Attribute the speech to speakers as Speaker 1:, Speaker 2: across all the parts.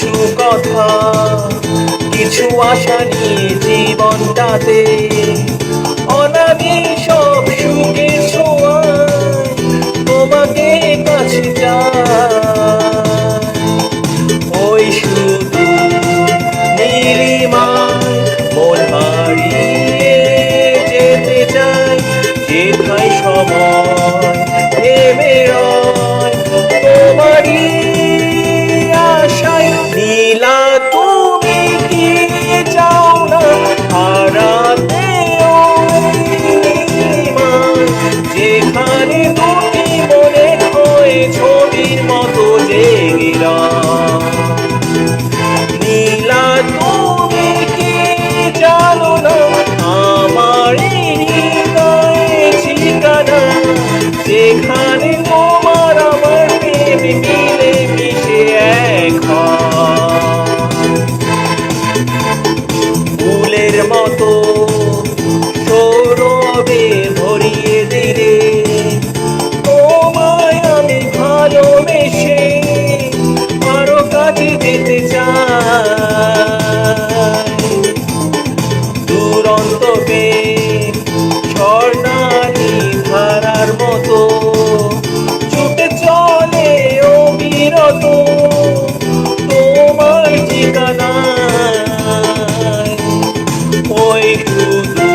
Speaker 1: কিছু কথা, কিছু আশা নিয়ে জীবনটাতে অনাদি সব সুখের ছোঁয়ায় তোমাকে কাছে যায়। ওই শুধু নীলিমায় মন হারিয়ে যেতে চাই, যেথায় সময় থেমে রয় তোমারই আশায়। নীলা তুমি কি চাও না হারাতে ওই নীলিমায়, যেখানে দুটি মনে হয়ে ছবির মতো জেগে রয়। নীলা তুমি কি জানো না আমার হৃদয়ে ঠিকানা, যেখানে তোমার আমার প্রেম মিলে মিশে এক হয়। ফুলের মতো সৌরভে ভরিয়ে দিলে তোমায় আমি ভালোবেসে আরো কাছে যেতে চাই। দুরন্ত প্রেম ঝর্ণানি ধারার মতো ছুটে চলে অবিরত তোমার ঠিকানায়। ওই শুধু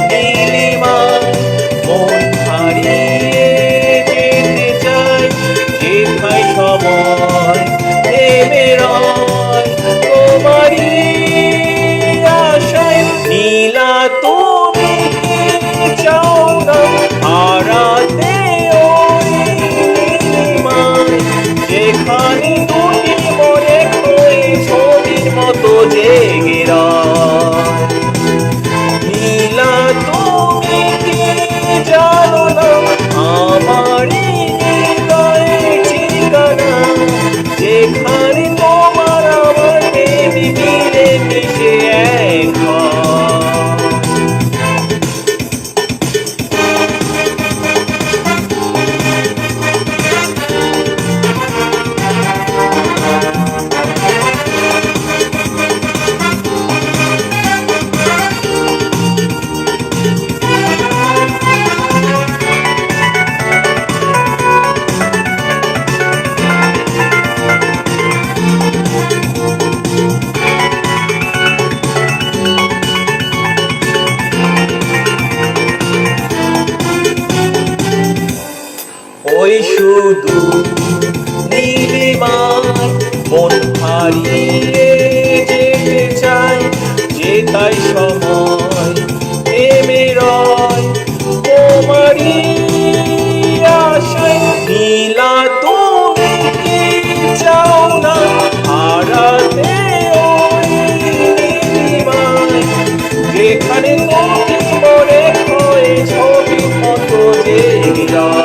Speaker 1: নীলিমায় মন হারিয়ে যেতে চাই, যেথায় সময় থেমে রয় তোমারই আশায়। নীলা তুমি কি চাও না হারাতে ওই নীলিমায়, যেখানে দুটি মনে হয়ে ছবির মতো জেগে রয়। নীলা তুমি কি জানো না আমার হৃদয়ে ঠিকানা, যেখানে তোমার আমার প্রেম মিলে মিশে এক হয়। ওই শুধু নীলিমায় মন হারিয়ে যেতে চাই, যেথায় সময় থেমে রয় তোমারই আশায়। নীলা তুমি কি চাও না হারাতে ওই নীলিমায়, যেখানে তুমি মনে হয় ছবির মতো জেগে রয়।